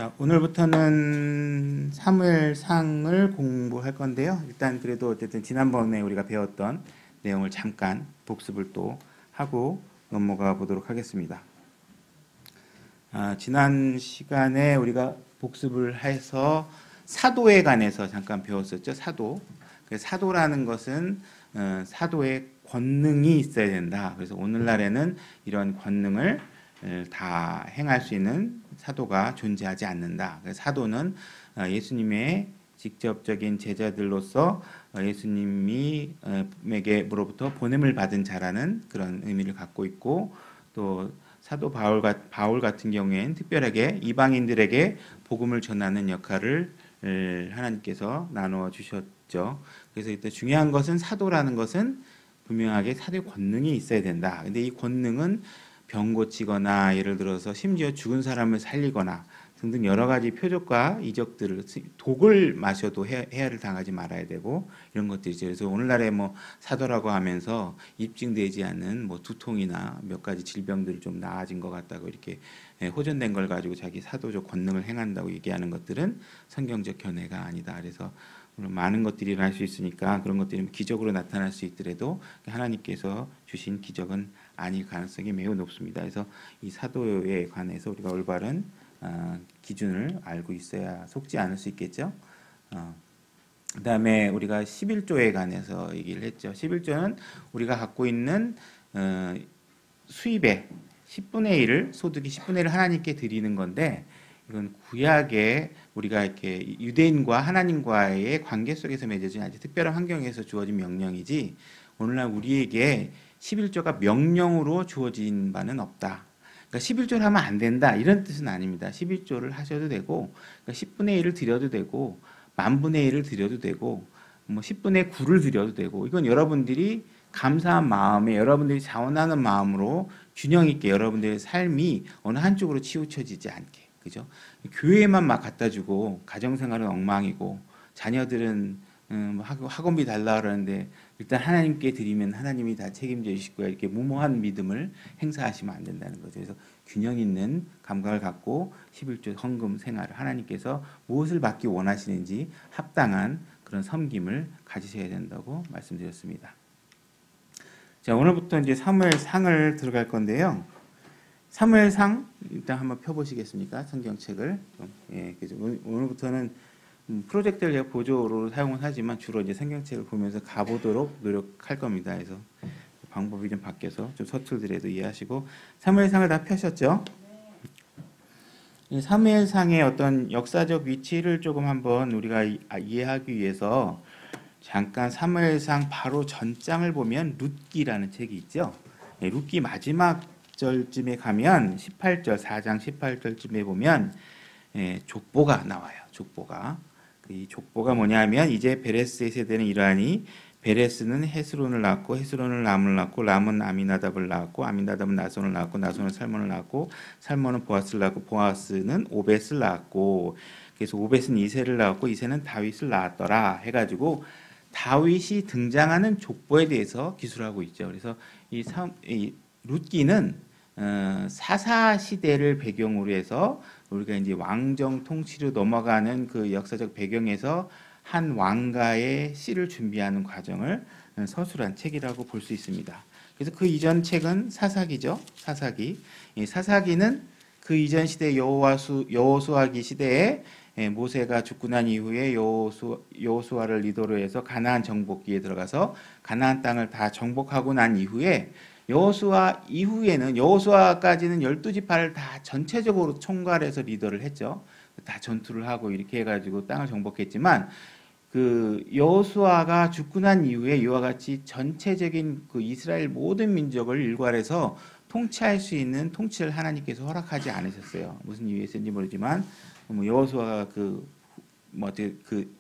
자, 오늘부터는 사무엘상을 공부할 건데요. 일단 그래도 어쨌든 지난번에 우리가 배웠던 내용을 잠깐 복습을 또 하고 넘어가 보도록 하겠습니다. 지난 시간에 우리가 복습을 해서 사도에 관해서 잠깐 배웠었죠. 사도. 사도라는 것은 사도의 권능이 있어야 된다. 그래서 오늘날에는 이런 권능을 다 행할 수 있는 사도가 존재하지 않는다. 사도는 예수님의 직접적인 제자들로서 예수님에게로부터 보냄을 받은 자라는 그런 의미를 갖고 있고, 또 사도 바울 같은 경우에는 특별하게 이방인들에게 복음을 전하는 역할을 하나님께서 나누어 주셨죠. 그래서 이때 중요한 것은 사도라는 것은 분명하게 사도의 권능이 있어야 된다. 근데 이 권능은 병 고치거나 예를 들어서 심지어 죽은 사람을 살리거나 등등 여러 가지 표적과 이적들을, 독을 마셔도 해를 당하지 말아야 되고 이런 것들이죠. 그래서 오늘날에 뭐 사도라고 하면서 입증되지 않은 뭐 두통이나 몇 가지 질병들이 좀 나아진 것 같다고 이렇게 호전된 걸 가지고 자기 사도적 권능을 행한다고 얘기하는 것들은 성경적 견해가 아니다. 그래서 많은 것들이 일어날 수 있으니까 그런 것들이 기적으로 나타날 수 있더라도 하나님께서 주신 기적은 아닐 가능성이 매우 높습니다. 그래서 이 사도에 관해서 우리가 올바른 기준을 알고 있어야 속지 않을 수 있겠죠. 그 다음에 우리가 11조에 관해서 얘기를 했죠. 11조는 우리가 갖고 있는 수입의 10분의 1을, 소득이 10분의 1을 하나님께 드리는 건데, 이건 구약에 우리가 이렇게 유대인과 하나님과의 관계 속에서 맺어진 아주 특별한 환경에서 주어진 명령이지, 오늘날 우리에게 11조가 명령으로 주어진 바는 없다. 그러니까 11조를 하면 안 된다 이런 뜻은 아닙니다. 11조를 하셔도 되고, 그러니까 10분의 1을 드려도 되고, 10,000분의 1을 드려도 되고, 뭐 10분의 9를 드려도 되고, 이건 여러분들이 감사한 마음에, 여러분들이 자원하는 마음으로 균형 있게 여러분들의 삶이 어느 한쪽으로 치우쳐지지 않게, 그죠? 교회만 막 갖다 주고 가정생활은 엉망이고 자녀들은 학원비 달라 그러는데 일단 하나님께 드리면 하나님이 다 책임져 주실 거야, 이렇게 무모한 믿음을 행사하시면 안 된다는 거죠. 그래서 균형 있는 감각을 갖고 11조 헌금 생활을, 하나님께서 무엇을 받기 원하시는지 합당한 그런 섬김을 가지셔야 된다고 말씀드렸습니다. 자, 오늘부터 이제 사무엘상을 들어갈 건데요. 사무엘상 일단 한번 펴보시겠습니까? 성경책을. 그래서 오늘부터는 프로젝트를 제가 보조로 사용은 하지만 주로 이제 성경책을 보면서 가보도록 노력할 겁니다. 그래서 방법이 좀 바뀌어서 좀 서툴더라도 이해하시고, 사무엘상을 다 펴셨죠? 이 사무엘상의 어떤 역사적 위치를 조금 한번 우리가 이해하기 위해서 잠깐 사무엘상 바로 전장을 보면 룻기라는 책이 있죠. 룻기 마지막 절쯤에 가면 18절, 4장 18절쯤에 보면 족보가 나와요. 족보가. 이 족보가 뭐냐면, 이제 베레스의 세대는 이러하니 베레스는 헤스론을 낳고 헤스론을 람을 낳고 람은 아미나답을 낳았고 아미나답은 나손을 낳았고 나손은 살몬을 낳았고 살몬은 보아스를 낳고 보아스는 오벳을 낳았고, 그래서 오벳은 이새를 낳았고 이새는 다윗을 낳았더라 해가지고 다윗이 등장하는 족보에 대해서 기술하고 있죠. 그래서 이 룻기는 사사 시대를 배경으로 해서 우리가 이제 왕정 통치로 넘어가는 그 역사적 배경에서 한 왕가의 씨를 준비하는 과정을 서술한 책이라고 볼 수 있습니다. 그래서 그 이전 책은 사사기죠. 사사기. 이 사사기는 그 이전 시대 여호수아기 시대에 모세가 죽고 난 이후에 여호수아를 리더로 해서 가나안 정복기에 들어가서 가나안 땅을 다 정복하고 난 이후에 여호수아 이후에는, 여호수아까지는 12지파를 다 전체적으로 총괄해서 리더를 했죠. 다 전투를 하고 이렇게 해가지고 땅을 정복했지만, 그 여호수아가 죽고 난 이후에 이와 같이 전체적인 그 이스라엘 모든 민족을 일괄해서 통치할 수 있는 통치를 하나님께서 허락하지 않으셨어요. 무슨 이유에서인지 모르지만 여호수아가 그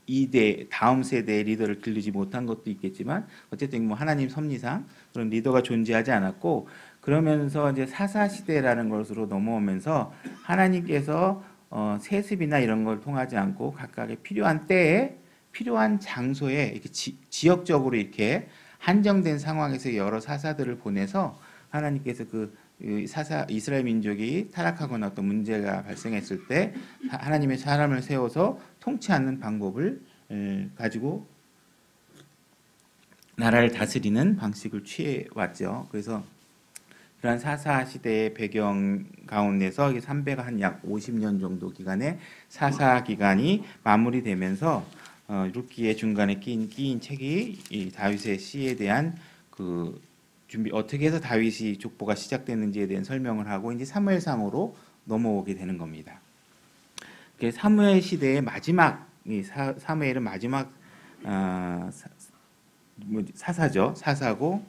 2대 다음 세대의 리더를 기르지 못한 것도 있겠지만, 어쨌든 뭐 하나님 섭리상 그런 리더가 존재하지 않았고, 그러면서 이제 사사 시대라는 것으로 넘어오면서 하나님께서 세습이나 이런 걸 통하지 않고 각각의 필요한 때에 필요한 장소에 이렇게 지역적으로 이렇게 한정된 상황에서 여러 사사들을 보내서 하나님께서 그 이스라엘 민족이 타락하거나 어떤 문제가 발생했을 때 하나님의 사람을 세워서 통치하는 방법을 가지고 나라를 다스리는 방식을 취해 왔죠. 그래서 그러한 사사 시대의 배경 가운데서 300 한 약 50년 정도 기간의 사사 기간이 마무리되면서 룻기의 중간에 끼인 책이 이 다윗의 시에 대한 그 준비, 어떻게 해서 다윗이 족보가 시작됐는지에 대한 설명을 하고 이제 사무엘상으로 넘어오게 되는 겁니다. 사무엘 시대의 마지막, 사무엘은 마지막 사사죠. 사사고,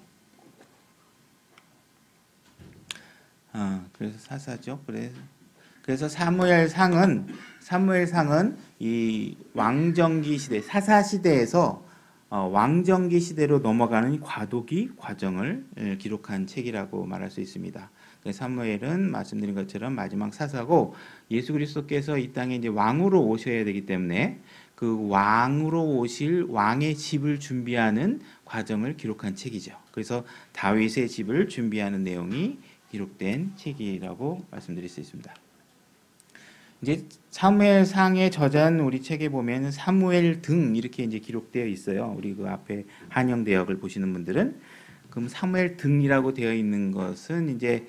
그래서 사사죠. 그래서 사무엘상은 이 왕정기 시대, 사사 시대에서 왕정기 시대로 넘어가는 과도기 과정을 기록한 책이라고 말할 수 있습니다. 사무엘은 말씀드린 것처럼 마지막 사사고 예수 그리스도께서 이 땅에 이제 왕으로 오셔야 되기 때문에 그 왕으로 오실 왕의 집을 준비하는 과정을 기록한 책이죠. 그래서 다윗의 집을 준비하는 내용이 기록된 책이라고 말씀드릴 수 있습니다. 이제 사무엘상의 저자는 우리 책에 보면 사무엘 등 이렇게 이제 기록되어 있어요. 우리 그 앞에 한영 대역을 보시는 분들은 그럼 사무엘 등이라고 되어 있는 것은 이제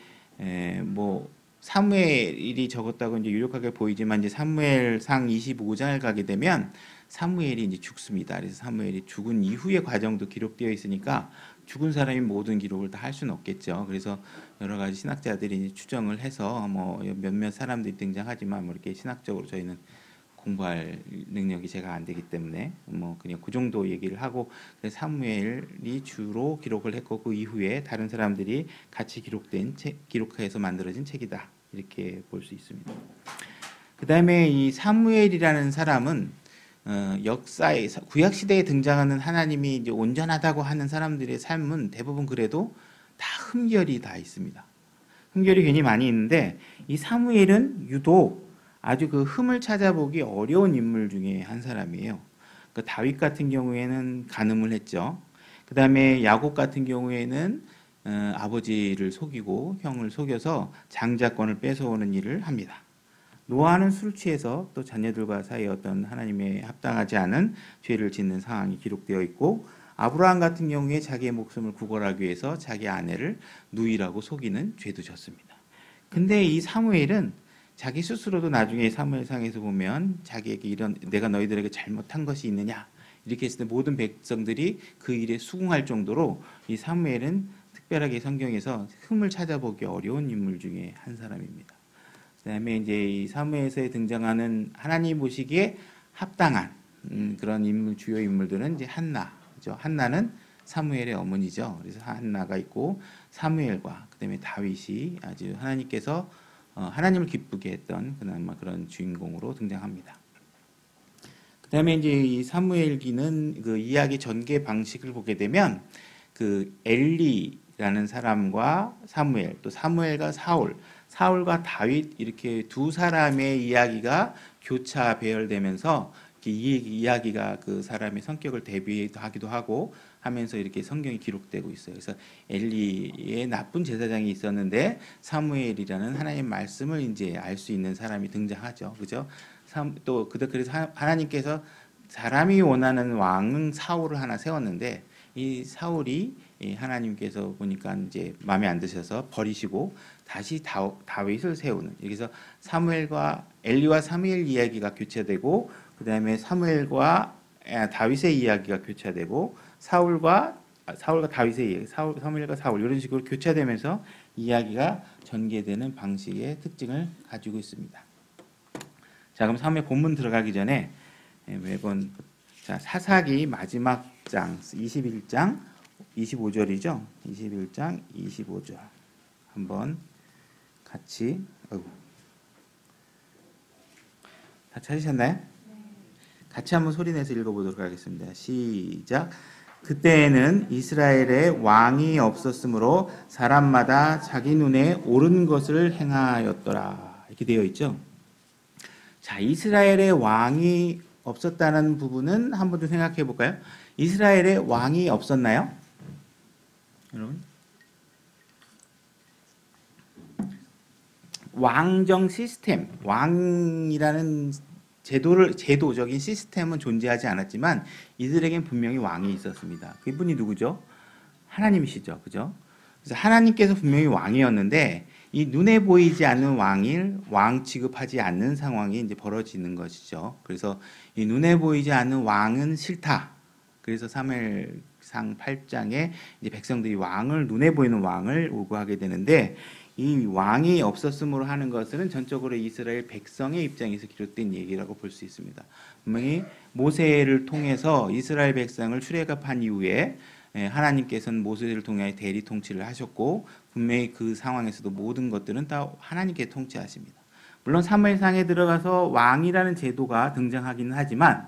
뭐 사무엘이 적었다고 이제 유력하게 보이지만 이제 사무엘상 25장을 가게 되면 사무엘이 이제 죽습니다. 그래서 사무엘이 죽은 이후의 과정도 기록되어 있으니까 죽은 사람이 모든 기록을 다 할 수는 없겠죠. 그래서 여러 가지 신학자들이 추정을 해서 뭐 몇몇 사람들이 등장하지만 뭐 이렇게 신학적으로 저희는 공부할 능력이 제가 안 되기 때문에 뭐 그냥 그 정도 얘기를 하고 사무엘이 주로 기록을 했고 그 이후에 다른 사람들이 같이 기록해서 만들어진 책이다 이렇게 볼 수 있습니다. 그 다음에 이 사무엘이라는 사람은 역사의 구약 시대에 등장하는 하나님이 이제 온전하다고 하는 사람들의 삶은 대부분 그래도 다 흠결이 다 있습니다. 흠결이 괜히 많이 있는데 이 사무엘은 유독 아주 그 흠을 찾아보기 어려운 인물 중에 한 사람이에요. 그 다윗 같은 경우에는 간음을 했죠. 그 다음에 야곱 같은 경우에는 아버지를 속이고 형을 속여서 장자권을 뺏어오는 일을 합니다. 노아는 술 취해서 또 자녀들과 사이에 어떤 하나님의 합당하지 않은 죄를 짓는 상황이 기록되어 있고 아브라함 같은 경우에 자기의 목숨을 구걸하기 위해서 자기 아내를 누이라고 속이는 죄도 졌습니다. 근데 이 사무엘은 자기 스스로도 나중에 사무엘상에서 보면 자기에게 이런 내가 너희들에게 잘못한 것이 있느냐 이렇게 했을 때 모든 백성들이 그 일에 수긍할 정도로 이 사무엘은 특별하게 성경에서 흠을 찾아보기 어려운 인물 중에 한 사람입니다. 그다음에 이제 이 사무엘서에 등장하는 하나님 보시기에 합당한 그런 인물 주요 인물들은 이제 한나죠. 한나는 사무엘의 어머니죠. 그래서 한나가 있고 사무엘과 그다음에 다윗이 아주 하나님께서 하나님을 기쁘게 했던 그런 주인공으로 등장합니다. 그다음에 이제 이 사무엘기는 그 이야기 전개 방식을 보게 되면 그 엘리라는 사람과 사무엘 또 사무엘과 사울과 다윗 이렇게 두 사람의 이야기가 교차 배열되면서 이 이야기가 그 사람의 성격을 대비하기도 하고 하면서 이렇게 성경이 기록되고 있어요. 그래서 엘리의 나쁜 제사장이 있었는데 사무엘이라는 하나님의 말씀을 이제 알 수 있는 사람이 등장하죠. 그죠? 또 그래서 하나님께서 사람이 원하는 왕은 사울을 하나 세웠는데 이 사울이 하나님께서 보니까 이제 마음에 안 드셔서 버리시고 다시 다윗을 세우는. 여기서 엘리와 사무엘 이야기가 교차되고 그다음에 사무엘과 다윗의 이야기가 교차되고 사울과 다윗의 이야기, 사무엘과 사울 이런 식으로 교차되면서 이야기가 전개되는 방식의 특징을 가지고 있습니다. 자, 그럼 사무엘 본문 들어가기 전에 매번 사사기 마지막 장 21장 25절이죠. 21장 25절 한번 같이 다 찾으셨나요? 같이 한번 소리내서 읽어보도록 하겠습니다. 시작. 그때에는 이스라엘에 왕이 없었으므로 사람마다 자기 눈에 옳은 것을 행하였더라. 이렇게 되어 있죠. 자, 이스라엘에 왕이 없었다는 부분은 한번 좀 생각해 볼까요? 이스라엘에 왕이 없었나요? 여러분? 왕정 시스템, 왕이라는 제도적인 시스템은 존재하지 않았지만 이들에겐 분명히 왕이 있었습니다. 그분이 누구죠? 하나님이시죠. 그죠? 그래서 하나님께서 분명히 왕이었는데 이 눈에 보이지 않는 왕을 왕 취급하지 않는 상황이 이제 벌어지는 것이죠. 그래서 이 눈에 보이지 않는 왕은 싫다. 그래서 사무엘상 8장에 이제 백성들이 눈에 보이는 왕을 요구하게 되는데 이 왕이 없었음으로 하는 것은 전적으로 이스라엘 백성의 입장에서 기록된 얘기라고 볼 수 있습니다. 분명히 모세를 통해서 이스라엘 백성을 출애굽한 이후에 하나님께서는 모세를 통해 대리 통치를 하셨고 분명히 그 상황에서도 모든 것들은 다 하나님께 통치하십니다. 물론 사무엘상에 들어가서 왕이라는 제도가 등장하기는 하지만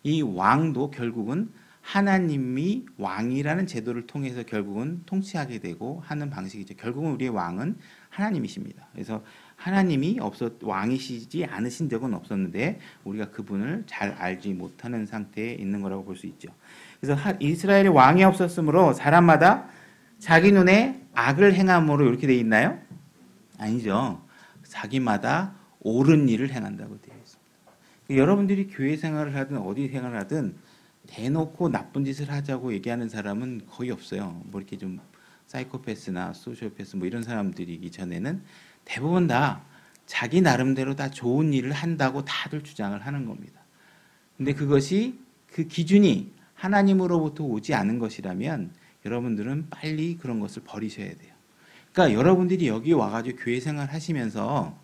이 왕도 결국은 하나님이 왕이라는 제도를 통해서 결국은 통치하게 되고 하는 방식이죠. 결국은 우리의 왕은 하나님이십니다. 그래서 하나님이 왕이시지 않으신 적은 없었는데 우리가 그분을 잘 알지 못하는 상태에 있는 거라고 볼 수 있죠. 그래서 이스라엘에 왕이 없었으므로 사람마다 자기 눈에 악을 행함으로 이렇게 돼 있나요? 아니죠. 자기마다 옳은 일을 행한다고 되어 있습니다. 여러분들이 교회 생활을 하든 어디 생활을 하든 대놓고 나쁜 짓을 하자고 얘기하는 사람은 거의 없어요. 뭐 이렇게 좀 사이코패스나 소시오패스 뭐 이런 사람들이기 전에는 대부분 다 자기 나름대로 다 좋은 일을 한다고 다들 주장을 하는 겁니다. 근데 그것이 그 기준이 하나님으로부터 오지 않은 것이라면 여러분들은 빨리 그런 것을 버리셔야 돼요. 그러니까 여러분들이 여기 와가지고 교회 생활 하시면서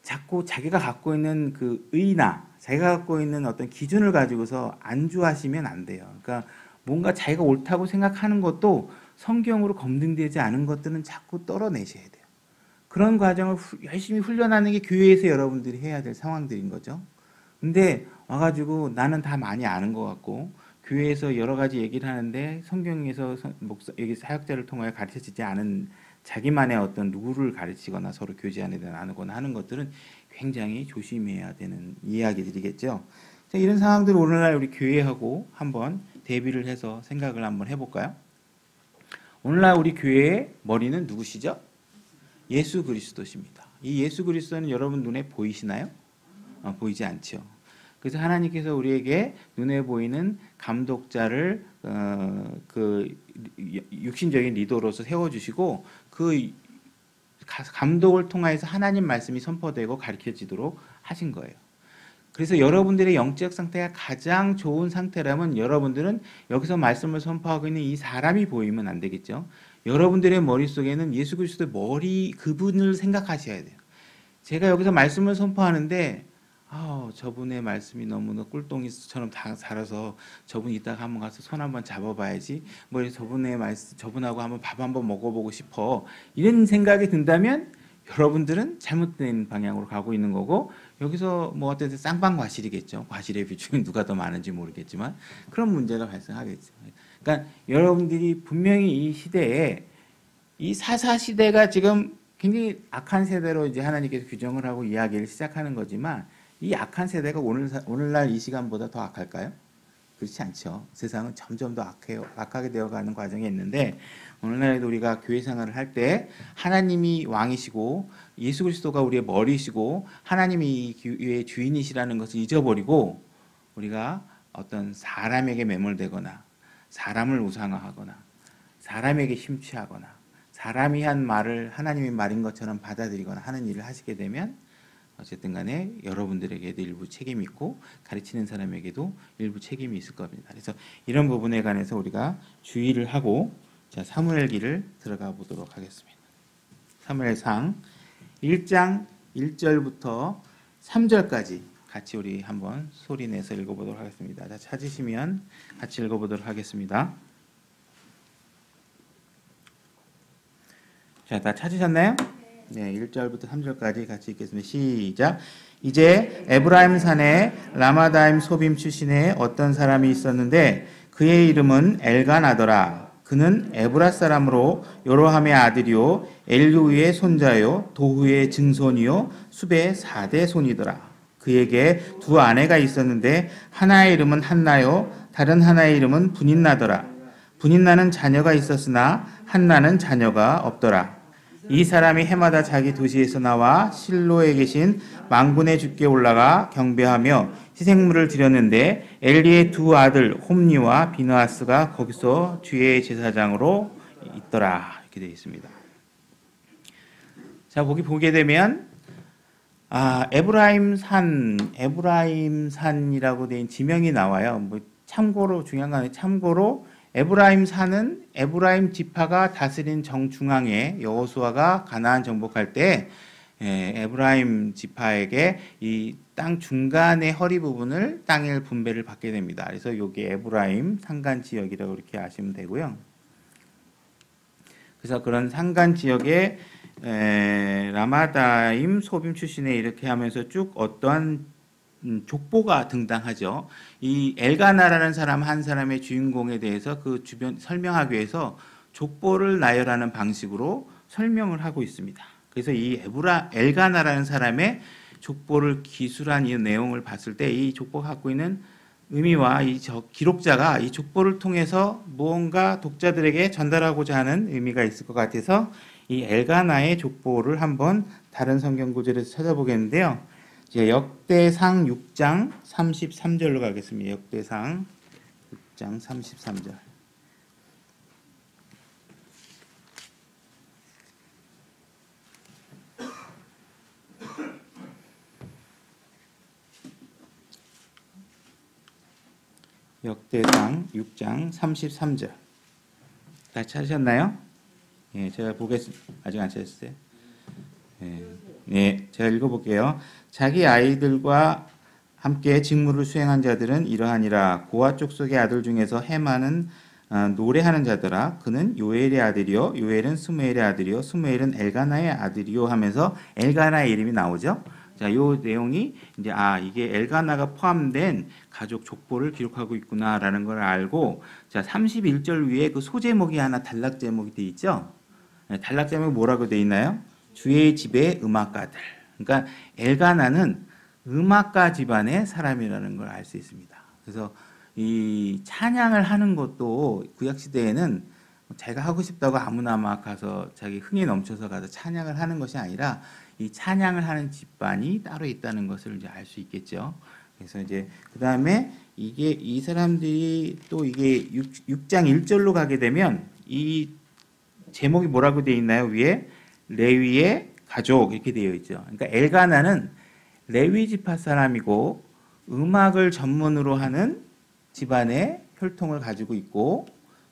자꾸 자기가 갖고 있는 그 의나 자기가 갖고 있는 어떤 기준을 가지고서 안주하시면 안 돼요. 그러니까 뭔가 자기가 옳다고 생각하는 것도 성경으로 검증되지 않은 것들은 자꾸 떨어내셔야 돼요. 그런 과정을 열심히 훈련하는 게 교회에서 여러분들이 해야 될 상황들인 거죠. 근데 와가지고 나는 다 많이 아는 것 같고 교회에서 여러 가지 얘기를 하는데 성경에서 여기 사역자를 통하여 가르쳐지지 않은 자기만의 어떤 룰을 가르치거나 서로 교제 안에 나누거나 하는 것들은 굉장히 조심해야 되는 이야기들이겠죠. 이런 상황들을 오늘날 우리 교회하고 한번 대비를 해서 생각을 한번 해볼까요? 오늘날 우리 교회의 머리는 누구시죠? 예수 그리스도십니다. 이 예수 그리스도는 여러분 눈에 보이시나요? 보이지 않죠. 그래서 하나님께서 우리에게 눈에 보이는 감독자를 그 육신적인 리더로서 세워주시고 그 감독을 통해서 하나님 말씀이 선포되고 가르쳐지도록 하신 거예요. 그래서 여러분들의 영적 상태가 가장 좋은 상태라면 여러분들은 여기서 말씀을 선포하고 있는 이 사람이 보이면 안 되겠죠. 여러분들의 머릿속에는 예수 그리스도의 그분을 생각하셔야 돼요. 제가 여기서 말씀을 선포하는데 저분의 말씀이 너무나 꿀똥이처럼 다 살아서 저분 이따가 한번 가서 손 한번 잡아봐야지. 뭐 저분의 말씀, 저분하고 한번 밥 한번 먹어보고 싶어. 이런 생각이 든다면 여러분들은 잘못된 방향으로 가고 있는 거고 여기서 뭐 어쨌든 쌍방과실이겠죠. 과실의 비중이 누가 더 많은지 모르겠지만 그런 문제가 발생하겠죠. 그러니까 여러분들이 분명히 이 시대에 이 사사 시대가 지금 굉장히 악한 세대로 이제 하나님께서 규정을 하고 이야기를 시작하는 거지만 이 악한 세대가 오늘날 이 시간보다 더 악할까요? 그렇지 않죠. 세상은 점점 더 악하게 되어가는 과정에 있는데 오늘날에도 우리가 교회 생활을 할 때 하나님이 왕이시고 예수 그리스도가 우리의 머리시고 하나님이 이 교회의 주인이시라는 것을 잊어버리고 우리가 어떤 사람에게 매몰되거나 사람을 우상화하거나 사람에게 심취하거나 사람이 한 말을 하나님의 말인 것처럼 받아들이거나 하는 일을 하시게 되면 어쨌든 간에 여러분들에게도 일부 책임이 있고 가르치는 사람에게도 일부 책임이 있을 겁니다. 그래서 이런 부분에 관해서 우리가 주의를 하고 사무엘기를 들어가 보도록 하겠습니다. 사무엘상 1장 1절부터 3절까지 같이 우리 한번 소리내서 읽어보도록 하겠습니다. 찾으시면 같이 읽어보도록 하겠습니다. 다 찾으셨나요? 네, 1절부터 3절까지 같이 읽겠습니다. 시작. 이제 에브라임 산에 라마다임 소빔 출신의 어떤 사람이 있었는데 그의 이름은 엘가나더라. 그는 에브라 사람으로 요로함의 아들이요 엘루의 손자요 도후의 증손이요 숲의 4대 손이더라. 그에게 두 아내가 있었는데 하나의 이름은 한나요 다른 하나의 이름은 분인나더라. 분인나는 자녀가 있었으나 한나는 자녀가 없더라. 이 사람이 해마다 자기 도시에서 나와 실로에 계신 망군의 주께 올라가 경배하며 희생물을 드렸는데 엘리의 두 아들 홈리와 비느하스가 거기서 주의 제사장으로 있더라. 이렇게 되어 있습니다. 자, 거기 보게 되면 에브라임 산이라고 된 지명이 나와요. 뭐 참고로 중요한 건 참고로 에브라임 산은 에브라임 지파가 다스린 정중앙에 여호수아가 가나안 정복할 때 에브라임 지파에게 이 땅 중간의 허리 부분을 땅의 분배를 받게 됩니다. 그래서 이게 에브라임 산간 지역이라고 이렇게 아시면 되고요. 그래서 그런 산간 지역에 라마다임 소빔 출신에 이렇게 하면서 쭉 어떠한 족보가 등장하죠. 이 엘가나라는 사람 한 사람의 주인공에 대해서 그 주변 설명하기 위해서 족보를 나열하는 방식으로 설명을 하고 있습니다. 그래서 이 엘가나라는 사람의 족보를 기술한 이 내용을 봤을 때 이 족보가 갖고 있는 의미와 이 기록자가 이 족보를 통해서 무언가 독자들에게 전달하고자 하는 의미가 있을 것 같아서 이 엘가나의 족보를 한번 다른 성경 구절에서 찾아보겠는데요. 이제 역대상 6장 33절로 가겠습니다. 역대상 6장 33절. 역대상 6장 33절. 다 찾으셨나요? 예, 제가 보겠습니다. 아직 안 찾았어요? 네, 제가 읽어볼게요. 자기 아이들과 함께 직무를 수행한 자들은 이러하니라. 고아 족속의 아들 중에서 해마는 노래하는 자더라. 그는 요엘의 아들이요, 요엘은 스무엘의 아들이요, 스무엘은 엘가나의 아들이요 하면서 엘가나의 이름이 나오죠. 자, 요 내용이 이제 이게 엘가나가 포함된 가족 족보를 기록하고 있구나라는 걸 알고, 자, 31절 위에 그 소제목이 하나 단락 제목이 돼 있죠. 단락 제목이 뭐라고 돼 있나요? 주의 집의 음악가들. 그러니까 엘가나는 음악가 집안의 사람이라는 걸 알 수 있습니다. 그래서 이 찬양을 하는 것도 구약 시대에는 자기가 하고 싶다고 아무나 막 가서 자기 흥이 넘쳐서 가서 찬양을 하는 것이 아니라 이 찬양을 하는 집안이 따로 있다는 것을 이제 알 수 있겠죠. 그래서 이제 그 다음에 이게 이 사람들이 또 이게 6장 1절로 가게 되면 이 제목이 뭐라고 되어 있나요? 위에 레위의 가족 이렇게 되어 있죠. 그러니까 엘가나는 레위 지파 사람이고 음악을 전문으로 하는 집안의 혈통을 가지고 있고,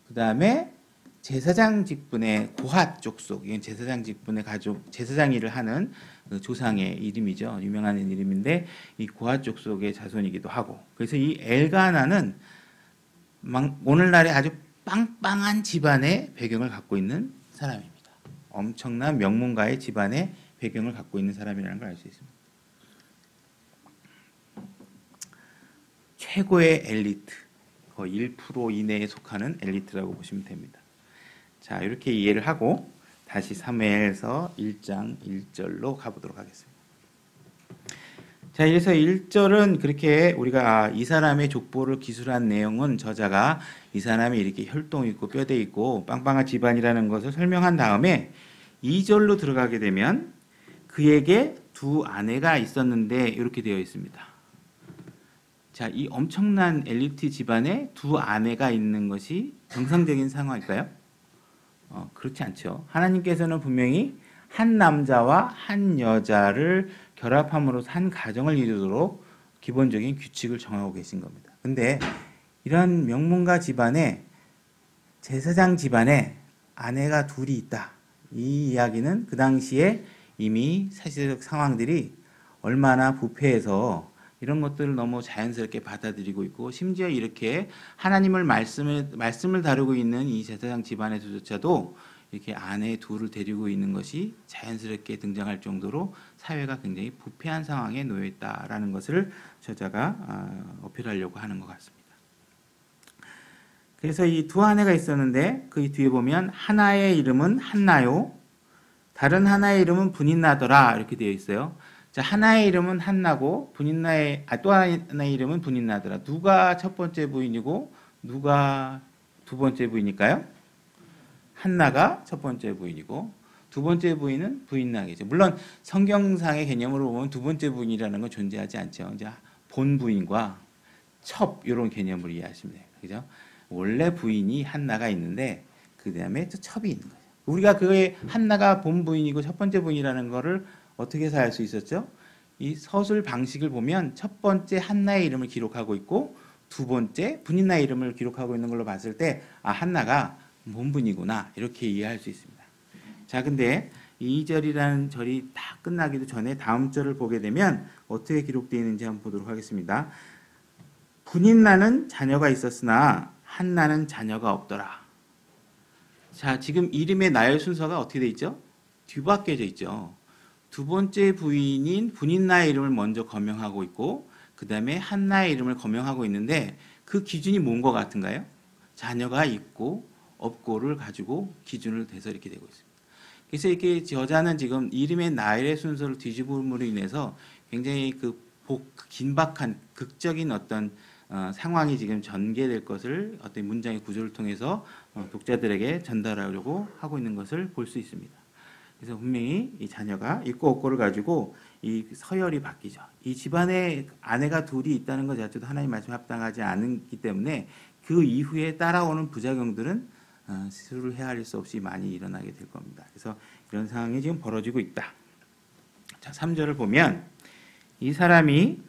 그 다음에 제사장 직분의 고핫 족속, 이건 제사장 직분의 가족, 제사장 일을 하는 그 조상의 이름이죠. 유명한 이름인데 이 고핫 족속의 자손이기도 하고, 그래서 이 엘가나는 오늘날의 아주 빵빵한 집안의 배경을 갖고 있는 사람입니다. 엄청난 명문가의 집안의 배경을 갖고 있는 사람이라는 걸 알 수 있습니다. 최고의 엘리트, 거의 1% 이내에 속하는 엘리트라고 보시면 됩니다. 자, 이렇게 이해를 하고 다시 사무엘서 1장 1절로 가보도록 하겠습니다. 자, 이래서 1절은 그렇게 우리가 이 사람의 족보를 기술한 내용은 저자가 이 사람이 이렇게 혈통 있고 뼈대 있고 빵빵한 집안이라는 것을 설명한 다음에 2절로 들어가게 되면 그에게 두 아내가 있었는데 이렇게 되어 있습니다. 자, 이 엄청난 엘리트 집안에 두 아내가 있는 것이 정상적인 상황일까요? 그렇지 않죠. 하나님께서는 분명히 한 남자와 한 여자를 결합함으로써 한 가정을 이루도록 기본적인 규칙을 정하고 계신 겁니다. 근데 이런 명문가 집안에, 제사장 집안에 아내가 둘이 있다. 이 이야기는 그 당시에 이미 사실적 상황들이 얼마나 부패해서 이런 것들을 너무 자연스럽게 받아들이고 있고, 심지어 이렇게 하나님을 말씀을 다루고 있는 이 제사장 집안에서조차도 이렇게 아내 둘을 데리고 있는 것이 자연스럽게 등장할 정도로 사회가 굉장히 부패한 상황에 놓여 있다라는 것을 저자가 어필하려고 하는 것 같습니다. 그래서 이 두 아내가 있었는데 그 뒤에 보면 하나의 이름은 한나요, 다른 하나의 이름은 분인나더라 이렇게 되어 있어요. 자, 하나의 이름은 한나고 또 하나의 이름은 분인나더라. 누가 첫 번째 부인이고 누가 두 번째 부인일까요? 한나가 첫 번째 부인이고 두 번째 부인은 부인나게죠. 물론 성경상의 개념으로 보면 두 번째 부인이라는 건 존재하지 않죠. 이제 본 부인과 첩 이런 개념으로 이해하시면 돼요. 그죠? 원래 부인이 한나가 있는데 그 다음에 또 첩이 있는 거죠. 우리가 그의 한나가 본 부인이고 첫 번째 부인이라는 거를 어떻게 해서 알 수 있었죠? 이 서술 방식을 보면 첫 번째 한나의 이름을 기록하고 있고 두 번째 분인나의 이름을 기록하고 있는 걸로 봤을 때 아, 한나가 본분이구나 이렇게 이해할 수 있습니다. 자, 근데 2절이라는 절이 다 끝나기도 전에 다음 절을 보게 되면 어떻게 기록되어 있는지 한번 보도록 하겠습니다. 분인나는 자녀가 있었으나 한나는 자녀가 없더라. 자, 지금 이름의 나열 순서가 어떻게 돼 있죠? 뒤바뀌어져 있죠. 두 번째 부인인 분인나의 이름을 먼저 거명하고 있고 그 다음에 한나의 이름을 거명하고 있는데 그 기준이 뭔 것 같은가요? 자녀가 있고 없고를 가지고 기준을 대서 이렇게 되고 있습니다. 그래서 이렇게 여자는 지금 이름의 나열의 순서를 뒤집음으로 인해서 굉장히 긴박한 극적인 어떤 상황이 지금 전개될 것을 어떤 문장의 구조를 통해서 독자들에게 전달하려고 하고 있는 것을 볼 수 있습니다. 그래서 분명히 이 자녀가 있고 없고를 가지고 이 서열이 바뀌죠. 이 집안에 아내가 둘이 있다는 것 자체도 하나님 말씀에 합당하지 않기 때문에 그 이후에 따라오는 부작용들은 스스로 헤아릴 수 없이 많이 일어나게 될 겁니다. 그래서 이런 상황이 지금 벌어지고 있다. 자, 3절을 보면 이 사람이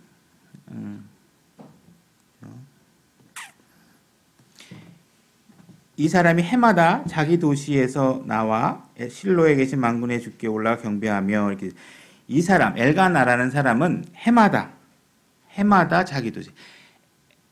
해마다 자기 도시에서 나와 실로에 계신 만군의 주께 올라가 경배하며 이렇게 이 사람 엘가나라는 사람은 해마다 자기 도시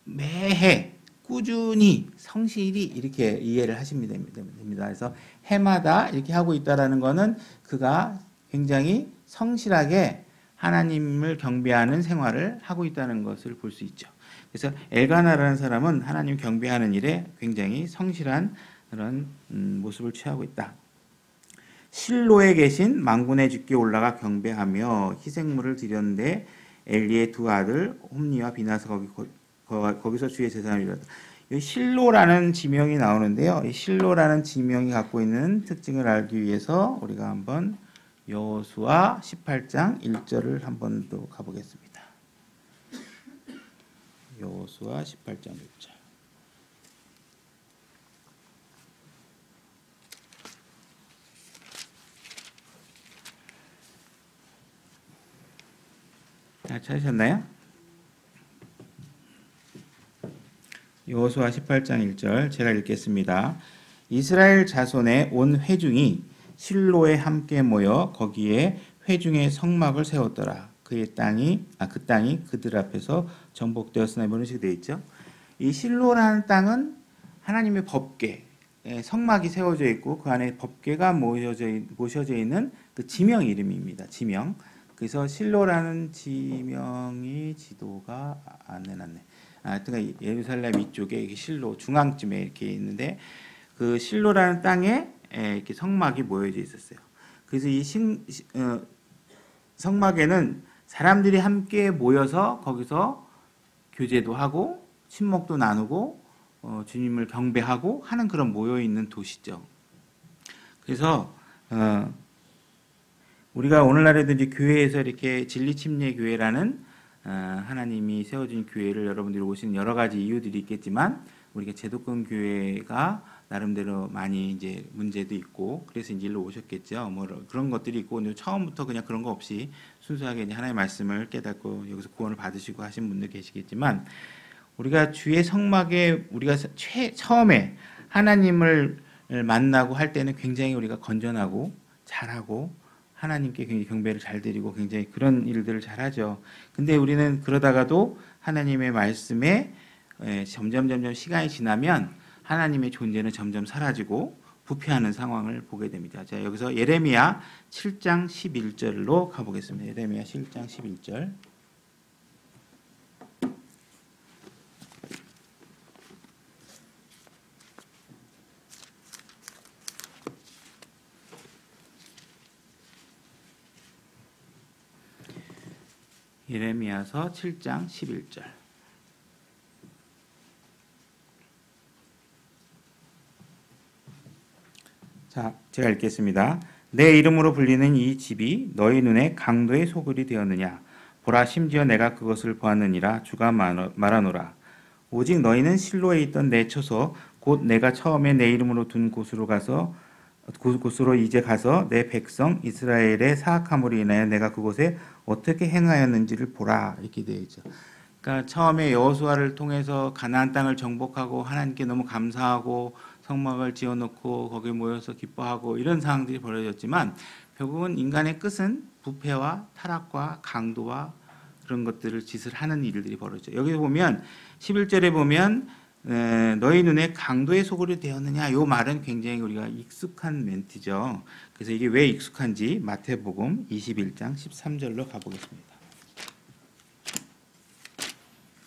매해 꾸준히 성실히 이렇게 이해를 하시면 됩니다. 그래서 해마다 이렇게 하고 있다라는 것은 그가 굉장히 성실하게 하나님을 경배하는 생활을 하고 있다는 것을 볼 수 있죠. 그래서 엘가나라는 사람은 하나님 경배하는 일에 굉장히 성실한 그런 모습을 취하고 있다. 실로에 계신 만군의 주께 올라가 경배하며 희생물을 드렸는데 엘리의 두 아들 홈니와 비나서 거기서 주의 제사를 이뤘다. 이 실로라는 지명이 나오는데요. 이 실로라는 지명이 갖고 있는 특징을 알기 위해서 우리가 한번 여호수아 18장 1절을 한번 또 가보겠습니다. 여호수아 18장 1절. 다 찾으셨나요? 여호수아 18장 1절 제가 읽겠습니다. 이스라엘 자손의 온 회중이 실로에 함께 모여 거기에 회중의 성막을 세웠더라. 그 땅이 그들 앞에서 정복되었으나 이런 식으로 되어 있죠. 이 실로라는 땅은 하나님의 법궤, 성막이 세워져 있고 그 안에 법궤가 모셔져 있는 그 지명 이름입니다. 지명. 그래서 실로라는 지명이 지도가 안 내놨네. 하여튼 예루살렘 이쪽에 실로 중앙쯤에 이렇게 있는데 그 실로라는 땅에 이렇게 성막이 모여져 있었어요. 그래서 이 성막에는 사람들이 함께 모여서 거기서 교제도 하고 친목도 나누고 주님을 경배하고 하는 그런 모여 있는 도시죠. 그래서 우리가 오늘날에도 이제 교회에서 이렇게 진리침례 교회라는 하나님이 세워준 교회를 여러분들이 오시는 여러 가지 이유들이 있겠지만 우리가 제도권 교회가 나름대로 많이 이제 문제도 있고 그래서 이제 일로 오셨겠죠. 뭐 그런 것들이 있고 처음부터 그냥 그런 거 없이 순수하게 이제 하나님의 말씀을 깨닫고 여기서 구원을 받으시고 하신 분들 계시겠지만 우리가 주의 성막에 우리가 처음에 하나님을 만나고 할 때는 굉장히 우리가 건전하고 잘하고 하나님께 굉장히 경배를 잘 드리고 굉장히 그런 일들을 잘하죠. 근데 우리는 그러다가도 하나님의 말씀에 점점 시간이 지나면 하나님의 존재는 점점 사라지고 부패하는 상황을 보게 됩니다. 자, 여기서 예레미야 7장 11절로 가보겠습니다. 예레미야 7장 11절. 예레미야서 7장 11절. 자, 제가 읽겠습니다. 내 이름으로 불리는 이 집이 너희 눈에 강도의 소굴이 되었느냐? 보라, 심지어 내가 그것을 보았느니라. 주가 말하노라. 오직 너희는 실로에 있던 내 처소 곧 내가 처음에 내 이름으로 둔 곳으로 이제 가서 내 백성 이스라엘의 사악함으로 인하여 내가 그곳에 어떻게 행하였는지를 보라. 이렇게 되어 있죠. 그러니까 처음에 여호수아를 통해서 가나안 땅을 정복하고 하나님께 너무 감사하고 성막을 지어놓고 거기에 모여서 기뻐하고 이런 상황들이 벌어졌지만 결국은 인간의 끝은 부패와 타락과 강도와 그런 것들을 짓을 하는 일들이 벌어져. 여기 보면 11절에 보면 너희 눈에 강도의 소굴이 되었느냐, 이 말은 굉장히 우리가 익숙한 멘트죠. 그래서 이게 왜 익숙한지 마태복음 21장 13절로 가보겠습니다.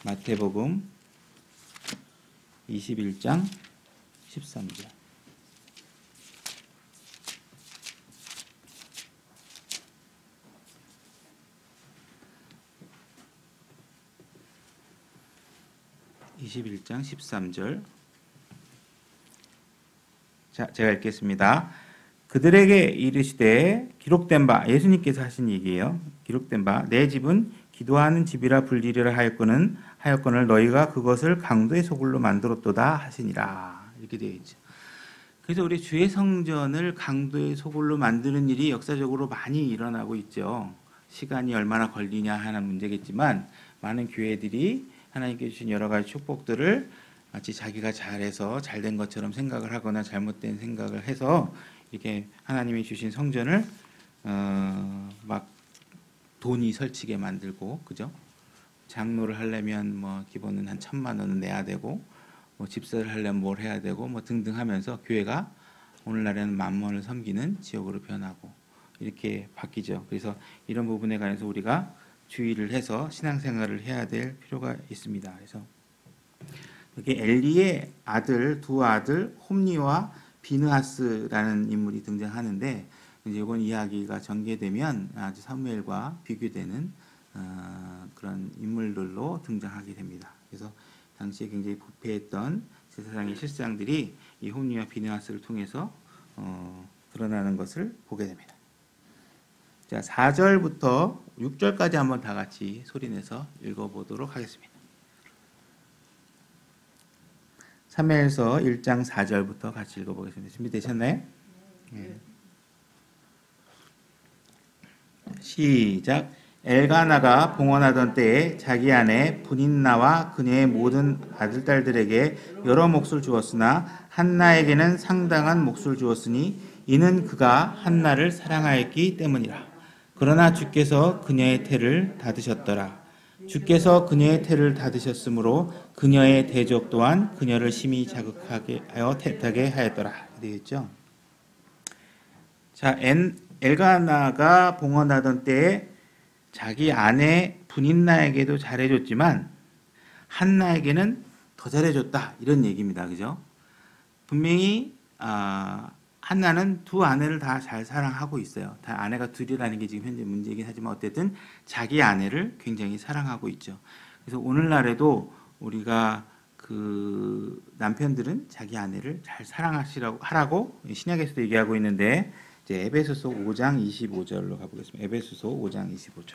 마태복음 21장 13절. (21장 13절) 자, 제가 읽겠습니다. 그들에게 이르시되 기록된 바, 예수님께서 하신 얘기예요. 기록된 바 내 집은 기도하는 집이라 불리리라 하였거늘 너희가 그것을 강도의 소굴로 만들었도다 하시니라. 이렇게 되어 있죠. 그래서 우리 주의 성전을 강도의 소굴로 만드는 일이 역사적으로 많이 일어나고 있죠. 시간이 얼마나 걸리냐 하는 문제겠지만 많은 교회들이 하나님께 주신 여러 가지 축복들을 마치 자기가 잘해서 잘된 것처럼 생각을 하거나 잘못된 생각을 해서 이렇게 하나님이 주신 성전을 막 돈이 설치게 만들고, 그죠? 장로를 하려면 뭐 기본은 한 1,000만 원은 내야 되고, 뭐 집사를 하려면 뭘 해야 되고, 뭐 등등 하면서 교회가 오늘날에는 만mon을 섬기는 지역으로 변하고 이렇게 바뀌죠. 그래서 이런 부분에 관해서 우리가 주의를 해서 신앙생활을 해야 될 필요가 있습니다. 그래서 여기 엘리의 아들, 두 아들 홈리와 비느하스라는 인물이 등장하는데, 이제 이번 이야기가 전개되면 아주 사무엘과 비교되는 그런 인물들로 등장하게 됩니다. 그래서 당시에 굉장히 부패했던 제사장의 실상들이 이 홈리와 비느하스를 통해서 드러나는 것을 보게 됩니다. 자, 4절부터 6절까지 한번 다 같이 소리내서 읽어보도록 하겠습니다. 사무엘서 1장 4절부터 같이 읽어보겠습니다. 준비되셨나요? 네. 시작. 엘가나가 봉헌하던 때에 자기 아내 분인나와 그녀의 모든 아들 딸들에게 여러 몫을 주었으나 한나에게는 상당한 몫을 주었으니 이는 그가 한나를 사랑하였기 때문이라. 그러나 주께서 그녀의 태를 닫으셨더라. 주께서 그녀의 태를 닫으셨으므로 그녀의 대적 또한 그녀를 심히 자극하게 하여 태타게 하였더라. 되겠죠? 자, 엘가나가 봉헌하던 때에 자기 아내 분인나에게도 잘해줬지만 한나에게는 더 잘해줬다, 이런 얘기입니다. 그죠? 분명히 한나는 두 아내를 다 잘 사랑하고 있어요. 다 아내가 둘이라는 게 지금 현재 문제이긴 하지만 어쨌든 자기 아내를 굉장히 사랑하고 있죠. 그래서 오늘날에도 우리가 그 남편들은 자기 아내를 잘 하라고 신약에서도 얘기하고 있는데, 이제 에베소서 5장 25절로 가보겠습니다. 에베소서 5장 25절.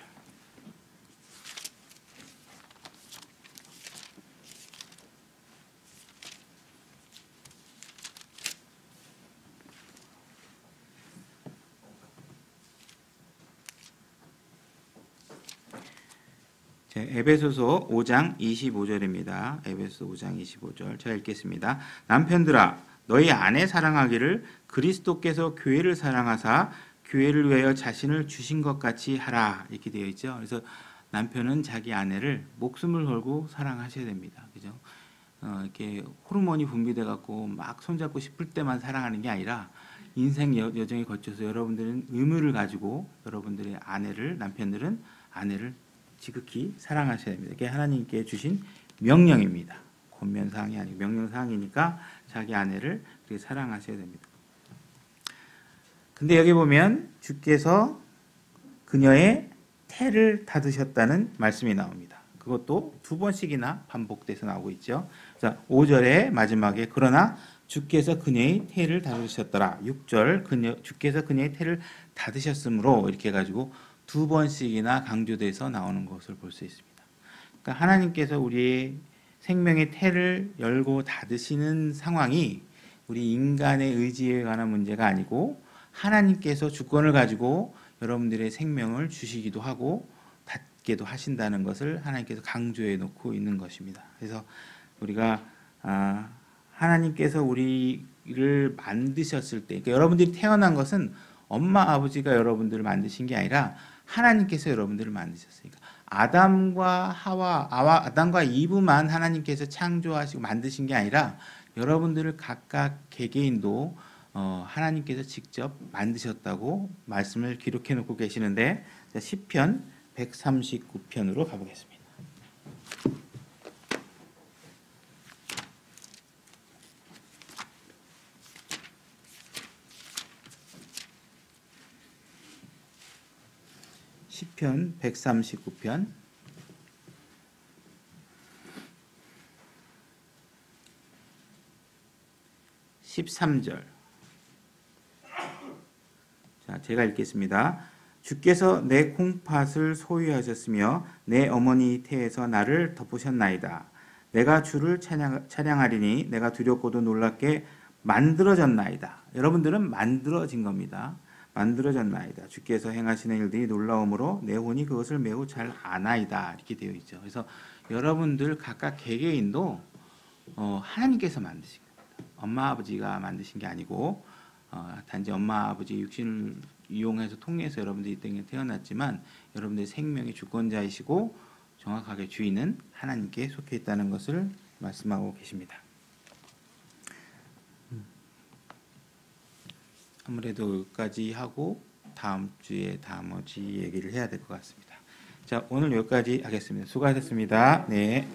에베소서 5장 25절입니다. 에베소서 5장 25절 제가 읽겠습니다. 남편들아 너희 아내 사랑하기를 그리스도께서 교회를 사랑하사 교회를 위하여 자신을 주신 것 같이 하라, 이렇게 되어 있죠. 그래서 남편은 자기 아내를 목숨을 걸고 사랑하셔야 됩니다. 그죠? 이렇게 호르몬이 분비돼 갖고 막 손잡고 싶을 때만 사랑하는 게 아니라 인생 여정에 거쳐서 여러분들은 의무를 가지고 여러분들의 남편들은 아내를 지극히 사랑하셔야 됩니다. 이게 하나님께 주신 명령입니다. 권면사항이 아니고 명령사항이니까 자기 아내를 그렇게 사랑하셔야 됩니다. 근데 여기 보면 주께서 그녀의 태를 닫으셨다는 말씀이 나옵니다. 그것도 두 번씩이나 반복돼서 나오고 있죠. 자, 5절의 마지막에 그러나 주께서 그녀의 태를 닫으셨더라. 6절 주께서 그녀의 태를 닫으셨으므로 이렇게 해가지고 두 번씩이나 강조돼서 나오는 것을 볼 수 있습니다. 그러니까 하나님께서 우리의 생명의 태를 열고 닫으시는 상황이 우리 인간의 의지에 관한 문제가 아니고 하나님께서 주권을 가지고 여러분들의 생명을 주시기도 하고 닫게도 하신다는 것을 하나님께서 강조해 놓고 있는 것입니다. 그래서 우리가 하나님께서 우리를 만드셨을 때, 그러니까 여러분들이 태어난 것은 엄마 아버지가 여러분들을 만드신 게 아니라 하나님께서 여러분들을 만드셨으니까 아담과 이브만 하나님께서 창조하시고 만드신 게 아니라 여러분들을 각각 개개인도 하나님께서 직접 만드셨다고 말씀을 기록해 놓고 계시는데, 시편 139편으로 가보겠습니다. 시편 139편 13절. 자, 제가 읽겠습니다. 주께서 내 콩팥을 소유하셨으며 내 어머니 태에서 나를 덮으셨나이다. 내가 주를 찬양하리니 내가 두렵고도 놀랍게 만들어졌나이다. 여러분들은 만들어진 겁니다. 만들어졌나이다. 주께서 행하시는 일들이 놀라움으로 내 혼이 그것을 매우 잘 아나이다. 이렇게 되어 있죠. 그래서 여러분들 각각 개개인도 하나님께서 만드신 겁니다. 엄마 아버지가 만드신 게 아니고 단지 엄마 아버지 육신을 이용해서 통해서 여러분들이 이 땅에 태어났지만 여러분들의 생명의 주권자이시고 정확하게 주인은 하나님께 속해 있다는 것을 말씀하고 계십니다. 아무래도 여기까지 하고 다음 주에 나머지 얘기를 해야 될 것 같습니다. 자, 오늘 여기까지 하겠습니다. 수고하셨습니다. 네.